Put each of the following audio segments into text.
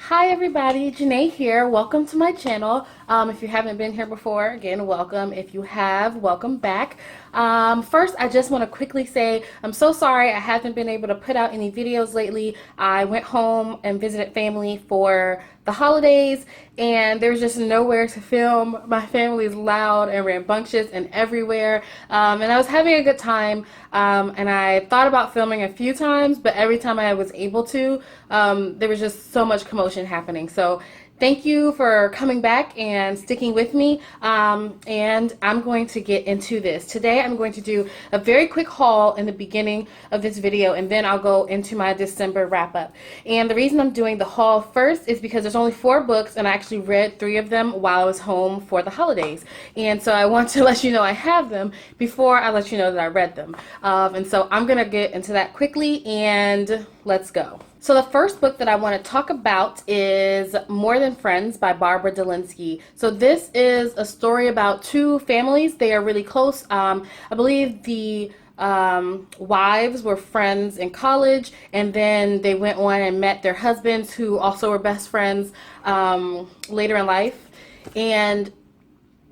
Hi everybody, Janae here. Welcome to my channel. If you haven't been here before, again, welcome. If you have, welcome back. First, I just want to quickly say I'm so sorry I haven't been able to put out any videos lately. I went home and visited family for the holidays and there's just nowhere to film. My family is loud and rambunctious and everywhere, and I was having a good time, and I thought about filming a few times, but every time I was able to, there was just so much commotion happening. So thank you for coming back and sticking with me, and I'm going to get into this. Today I'm going to do a very quick haul in the beginning of this video, and then I'll go into my December wrap up. And the reason I'm doing the haul first is because there's only 4 books and I actually read 3 of them while I was home for the holidays. And so I want to let you know I have them before I let you know that I read them. And so I'm going to get into that quickly and let's go. So the first book that I want to talk about is More Than Friends by Barbara Delinsky. So this is a story about 2 families. They are really close. I believe the wives were friends in college, and then they went on and met their husbands who also were best friends later in life. And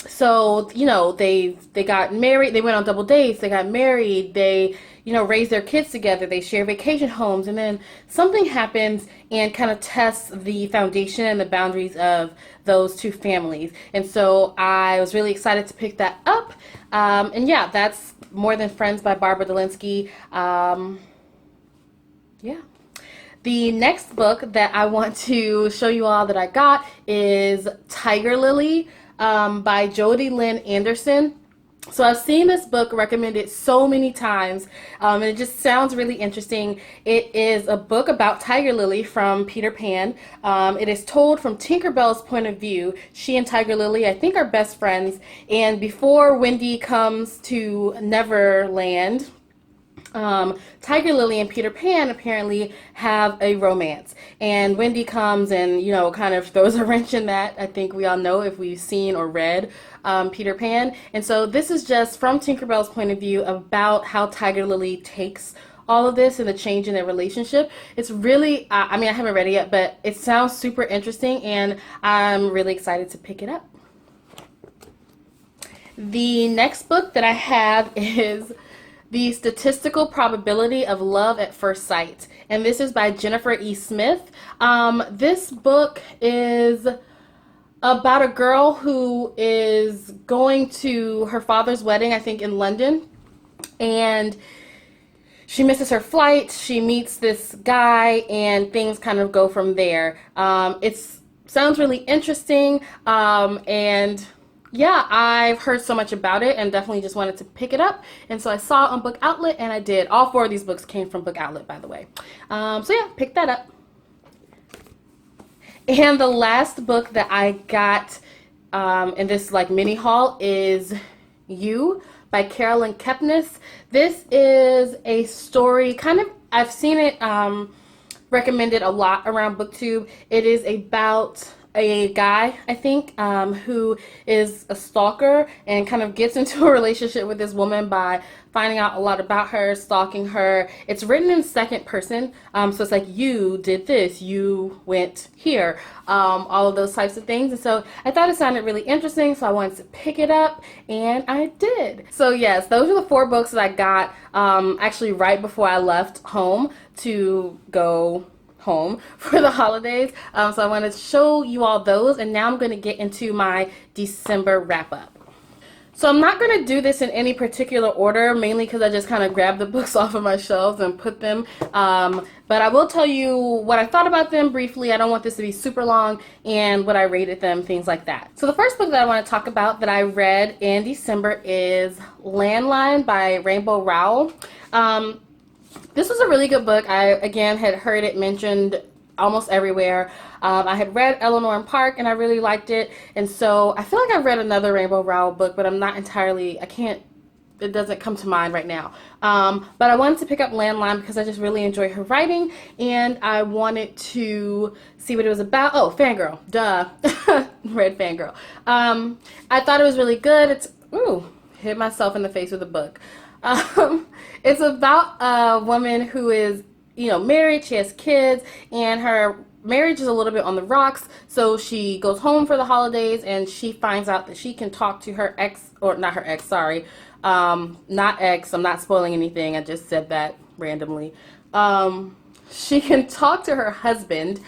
so, you know, they got married, they went on double dates, they got married, they, you know, raised their kids together, they share vacation homes, and then something happens and kind of tests the foundation and the boundaries of those 2 families. And so I was really excited to pick that up. And yeah, that's More Than Friends by Barbara Delinsky. Yeah. The next book that I want to show you all that I got is Tiger Lily by Jodi Lynn Anderson. So I've seen this book recommended so many times, and it just sounds really interesting. It is a book about Tiger Lily from Peter Pan. It is told from Tinkerbell's point of view. She and Tiger Lily, I think, are best friends, and before Wendy comes to Neverland, Tiger Lily and Peter Pan apparently have a romance, and Wendy comes and, you know, kind of throws a wrench in that. I think we all know if we've seen or read Peter Pan. And so this is just from Tinkerbell's point of view about how Tiger Lily takes all of this and the change in their relationship. It's really, I mean, I haven't read it yet, but it sounds super interesting and I'm really excited to pick it up. The next book that I have is The Statistical Probability of Love at First Sight, and this is by Jennifer E. Smith. This book is about a girl who is going to her father's wedding, I think in London, and she misses her flight. She meets this guy and things kind of go from there. It sounds really interesting, and yeah, I've heard so much about it and definitely just wanted to pick it up. And so I saw it on Book Outlet and I did. All 4 of these books came from Book Outlet, by the way. So yeah, pick that up. And the last book that I got in this like mini haul is You by Carolyn Kepnes. This is a story, kind of, I've seen it recommended a lot around BookTube. It is about a guy, I think, who is a stalker and kind of gets into a relationship with this woman by finding out a lot about her, stalking her. It's written in second person, so it's like, you did this, you went here, all of those types of things. And so I thought it sounded really interesting, so I wanted to pick it up, and I did. So yes, those are the 4 books that I got actually right before I left home to go home for the holidays. So I wanted to show you all those, and now I'm going to get into my December wrap up. So I'm not going to do this in any particular order, mainly because I just kind of grabbed the books off of my shelves and put them, but I will tell you what I thought about them briefly. I don't want this to be super long, and what I rated them, things like that. So the first book that I want to talk about that I read in December is Landline by Rainbow Rowell. This was a really good book. I, again, had heard it mentioned almost everywhere. I had read Eleanor and Park, and I really liked it. And so I feel like I've read another Rainbow Rowell book, but I'm not entirely, it doesn't come to mind right now. But I wanted to pick up Landline because I just really enjoy her writing, and I wanted to see what it was about. Oh, Fangirl, duh. Read Fangirl. I thought it was really good. It's, ooh, hit myself in the face with a book. It's about a woman who is married, she has kids, and her marriage is a little bit on the rocks. So she goes home for the holidays and she finds out that she can talk to her ex, or not her ex, sorry. Not ex, I'm not spoiling anything. I just said that randomly. She can talk to her husband,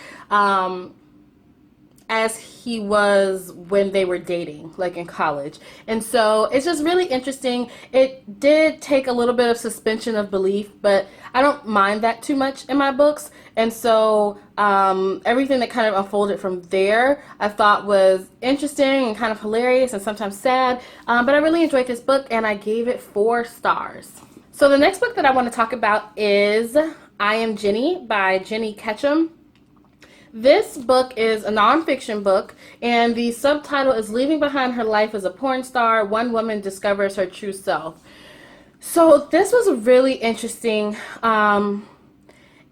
as he was when they were dating, like in college. And so it's just really interesting. It did take a little bit of suspension of belief, but I don't mind that too much in my books. And so everything that kind of unfolded from there I thought was interesting and kind of hilarious and sometimes sad. But I really enjoyed this book and I gave it 4 stars. So the next book that I want to talk about is I Am Jenny by Jenny Ketchum. This book is a nonfiction book, and the subtitle is Leaving Behind Her Life as a Porn Star, One Woman Discovers Her True Self. So this was really interesting.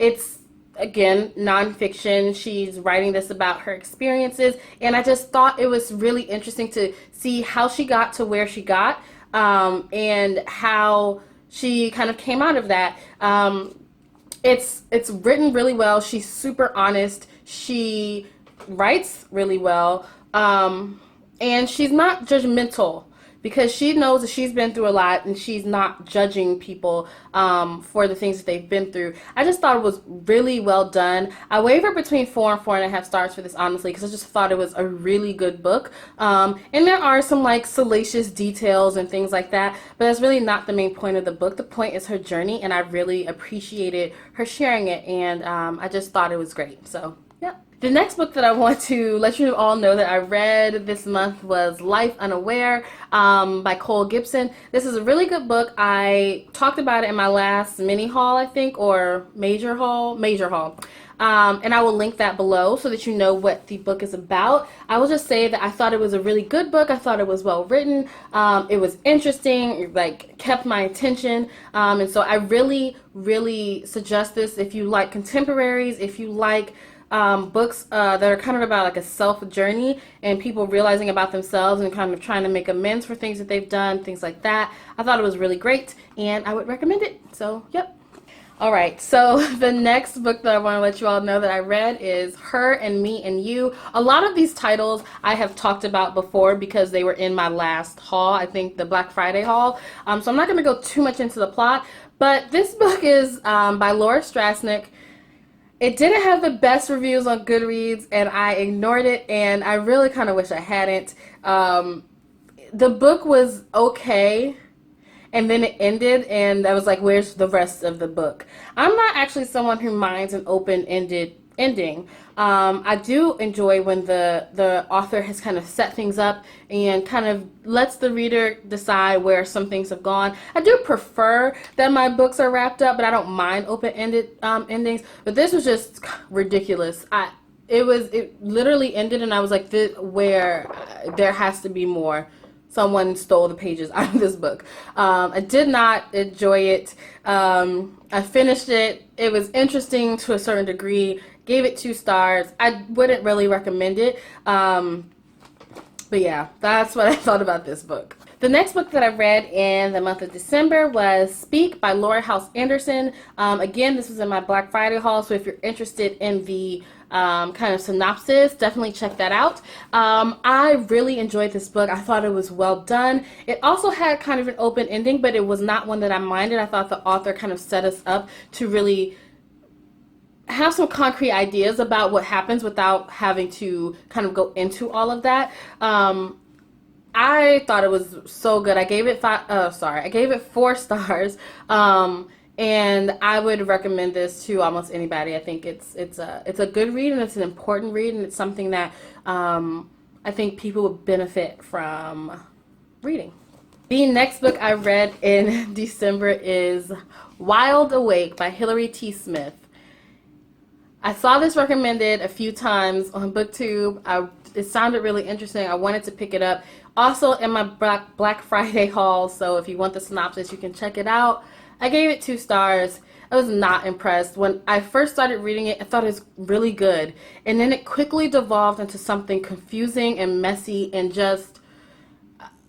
It's, again, nonfiction. She's writing this about her experiences, and I just thought it was really interesting to see how she got to where she got, and how she kind of came out of that. It's written really well. She's super honest. She writes really well, and she's not judgmental because she knows that she's been through a lot and she's not judging people for the things that they've been through. I just thought it was really well done. I waver between 4 and 4.5 stars for this, honestly, because I just thought it was a really good book. And there are some like salacious details and things like that, but that's really not the main point of the book. The point is her journey, and I really appreciated her sharing it, and I just thought it was great. So yeah. The next book that I want to let you all know that I read this month was Life Unaware by Cole Gibson. This is a really good book. I talked about it in my last mini haul, I think, or major haul. And I will link that below so that you know what the book is about. I will just say that I thought it was a really good book. I thought it was well written. It was interesting, it, like, kept my attention. And so I really, really suggest this if you like contemporaries, if you like books that are kind of about like a self journey and people realizing about themselves and kind of trying to make amends for things that they've done, things like that. I thought it was really great and I would recommend it. So, yep. All right, so the next book that I want to let you all know that I read is Her and Me and You. A lot of these titles I have talked about before because they were in my last haul, I think the Black Friday haul. So I'm not going to go too much into the plot, but this book is by Laura Strasnick. It didn't have the best reviews on Goodreads, and I ignored it, and I really kind of wish I hadn't. The book was okay, and then it ended, and I was like, where's the rest of the book? I'm not actually someone who minds an open-ended ending. I do enjoy when the author has kind of set things up and kind of lets the reader decide where some things have gone. I do prefer that my books are wrapped up, but I don't mind open-ended endings. But this was just ridiculous. It literally ended, and I was like, there has to be more. Someone stole the pages out of this book. I did not enjoy it. I finished it. It was interesting to a certain degree. Gave it 2 stars. I wouldn't really recommend it. But yeah, that's what I thought about this book. The next book that I read in the month of December was Speak by Laura House Anderson. Again, this was in my Black Friday haul, so if you're interested in the kind of synopsis, definitely check that out. I really enjoyed this book. I thought it was well done. It also had kind of an open ending, but it was not one that I minded. I thought the author kind of set us up to really have some concrete ideas about what happens without having to kind of go into all of that. I thought it was so good. I gave it 4 stars. And I would recommend this to almost anybody. I think it's a good read, and it's an important read, and it's something that I think people would benefit from reading. The next book I read in December is Wild Awake by Hilary T. Smith. I saw this recommended a few times on BookTube. It sounded really interesting. I wanted to pick it up. Also in my Black Friday haul, so if you want the synopsis, you can check it out. I gave it 2 stars. I was not impressed. When I first started reading it, I thought it was really good. And then it quickly devolved into something confusing and messy and just,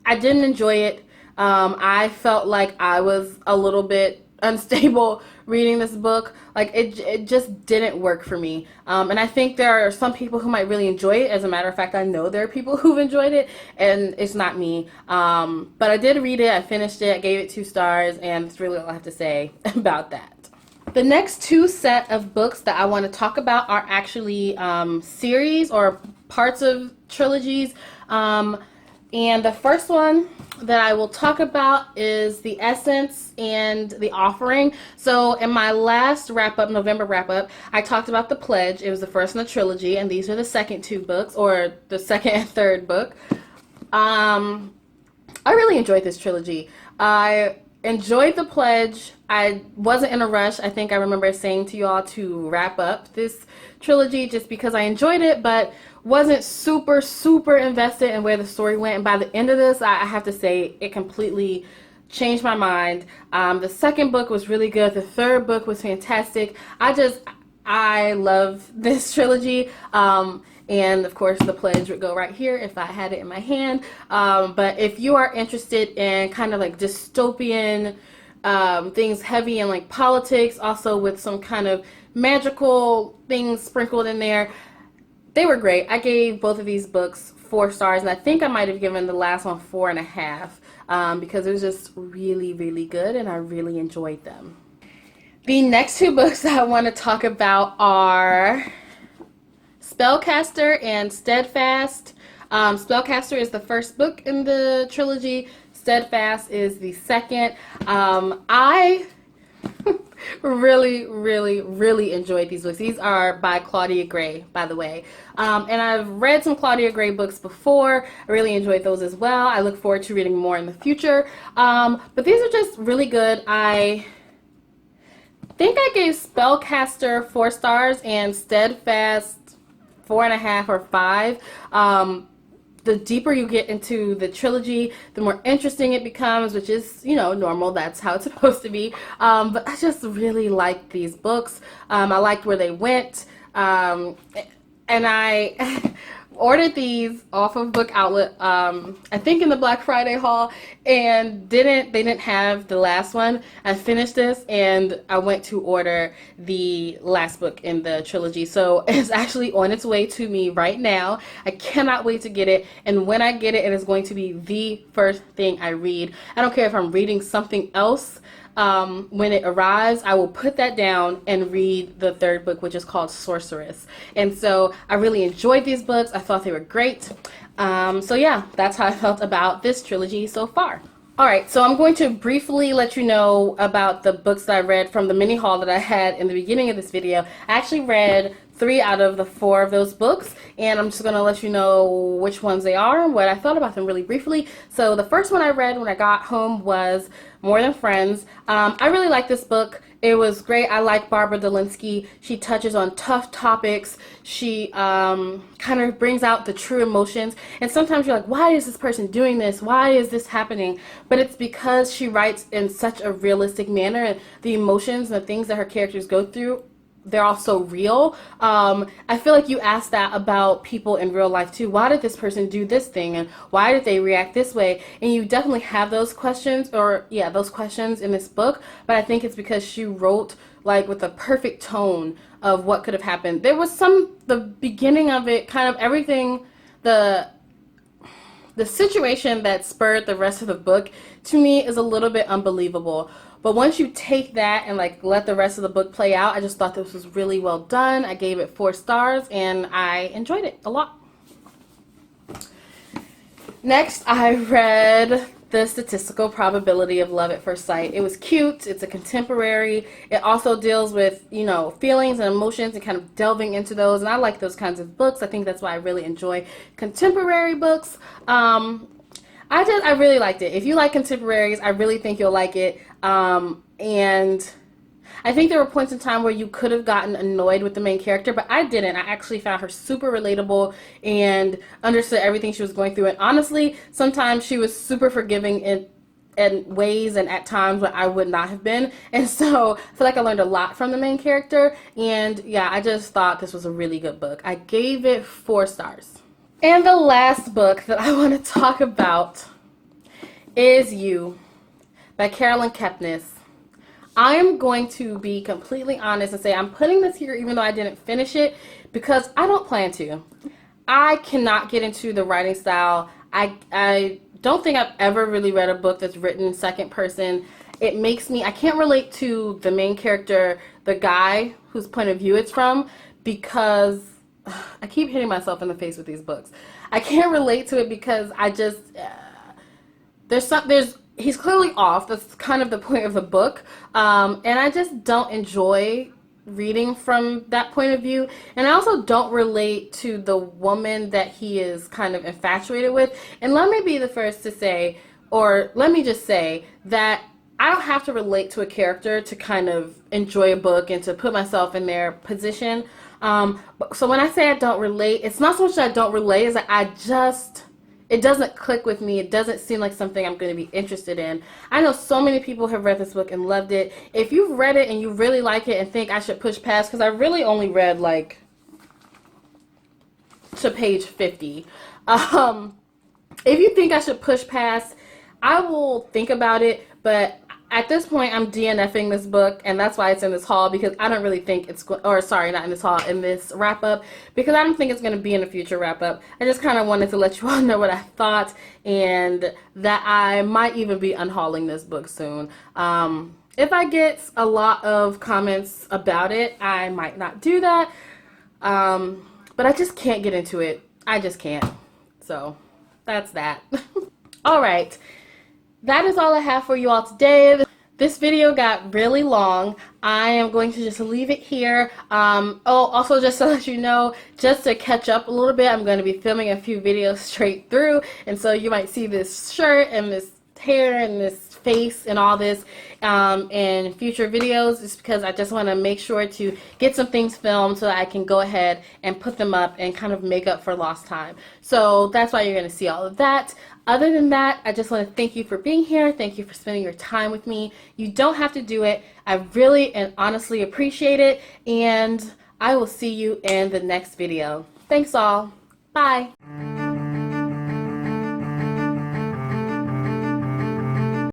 I didn't enjoy it. I felt like I was a little bit unstable reading this book. Like it just didn't work for me. And I think there are some people who might really enjoy it. As a matter of fact, I know there are people who've enjoyed it, and it's not me. But I did read it. I finished it. I gave it 2 stars, and that's really all I have to say about that. The next 2 set of books that I want to talk about are actually series or parts of trilogies. And the first one that I will talk about is The Essence and The Offering. So in my last wrap-up, November wrap-up, I talked about The Pledge. It was the first in the trilogy, and these are the second 2 books, or the second and third book. I really enjoyed this trilogy. I enjoyed The Pledge. I wasn't in a rush. I think I remember saying to y'all to wrap up this trilogy just because I enjoyed it, but wasn't super invested in where the story went. And by the end of this, I have to say it completely changed my mind. The second book was really good. The third book was fantastic. I love this trilogy. And of course The Pledge would go right here if I had it in my hand. But if you are interested in kind of like dystopian things, heavy in like politics, also with some kind of magical things sprinkled in there, they were great. I gave both of these books 4 stars, and I think I might have given the last one 4.5 because it was just really good, and I really enjoyed them. The next 2 books that I want to talk about are Spellcaster and Steadfast. Spellcaster is the first book in the trilogy. Steadfast is the second. I really enjoyed these books. These are by Claudia Gray, by the way. And I've read some Claudia Gray books before. I really enjoyed those as well. I look forward to reading more in the future. But these are just really good. I think I gave Spellcaster 4 stars and Steadfast 4.5 or 5. The deeper you get into the trilogy, the more interesting it becomes, which is, you know, normal. That's how it's supposed to be. But I just really liked these books. I liked where they went. And I ordered these off of Book Outlet, I think in the Black Friday haul, and they didn't have the last one. I finished this and I went to order the last book in the trilogy. So it's actually on its way to me right now. I cannot wait to get it, and when I get it, it is going to be the first thing I read. I don't care if I'm reading something else. When it arrives, I will put that down and read the third book, which is called Sorceress. And so I really enjoyed these books. I thought they were great. So yeah, that's how I felt about this trilogy so far. Alright, so I'm going to briefly let you know about the books that I read from the mini haul that I had in the beginning of this video. I actually read 3 out of the 4 of those books, and I'm just going to let you know which ones they are and what I thought about them really briefly. So the first one I read when I got home was More Than Friends. I really like this book. It was great. I like Barbara Delinsky. She touches on tough topics. She kind of brings out the true emotions. And sometimes you're like, why is this person doing this? Why is this happening? But it's because she writes in such a realistic manner, and the emotions and the things that her characters go through, they're also real. I feel like you ask that about people in real life too. Why did this person do this thing, and why did they react this way? And you definitely have those questions, or yeah, those questions in this book. But I think it's because she wrote like with a perfect tone of what could have happened. There was the beginning of it, kind of everything, the situation that spurred the rest of the book to me is a little bit unbelievable. But once you take that and like let the rest of the book play out, I just thought this was really well done. I gave it 4 stars and I enjoyed it a lot. Next, I read The Statistical Probability of Love at First Sight. It was cute. It's a contemporary. It also deals with, you know, feelings and emotions and kind of delving into those. And I like those kinds of books. I think that's why I really enjoy contemporary books. I really liked it. If you like contemporaries, I really think you'll like it. And I think there were points in time where you could have gotten annoyed with the main character, but I didn't. I actually found her super relatable and understood everything she was going through. And honestly, sometimes she was super forgiving in ways and at times when I would not have been. And so I feel like I learned a lot from the main character. And yeah, I just thought this was a really good book. I gave it 4 stars. And the last book that I want to talk about is You by Carolyn Kepnes. I am going to be completely honest and say I'm putting this here even though I didn't finish it because I don't plan to. I cannot get into the writing style. I don't think I've ever really read a book that's written in second person. It makes me, I can't relate to the main character, the guy whose point of view it's from, because I keep hitting myself in the face with these books. I can't relate to it because I just, he's clearly off. That's kind of the point of the book. And I just don't enjoy reading from that point of view. And I also don't relate to the woman that he is kind of infatuated with. And let me be the first to say, or let me just say that I don't have to relate to a character to kind of enjoy a book and to put myself in their position. So when I say I don't relate, it's not so much that I don't relate, it's that it doesn't click with me. It doesn't seem like something I'm going to be interested in. I know so many people have read this book and loved it. If you've read it and you really like it and think I should push past, because I really only read like to page 50. If you think I should push past, I will think about it, but at this point I'm DNFing this book, and that's why it's in this haul, because I don't really think it's or sorry, not in this haul, in this wrap up, because I don't think it's going to be in a future wrap up. I just kind of wanted to let you all know what I thought, and that I might even be unhauling this book soon. If I get a lot of comments about it, I might not do that, but I just can't get into it. I just can't. So that's that. All right. That is all I have for you all today. This video got really long. I am going to just leave it here. Also just to let you know, just to catch up a little bit, I'm going to be filming a few videos straight through. And so you might see this shirt and this hair and this face and all this in future videos, just because I just want to make sure to get some things filmed so that I can go ahead and put them up and kind of make up for lost time. So that's why you're going to see all of that. Other than that, I just want to thank you for being here. Thank you for spending your time with me. You don't have to do it. I really and honestly appreciate it, and I will see you in the next video. Thanks all. Bye.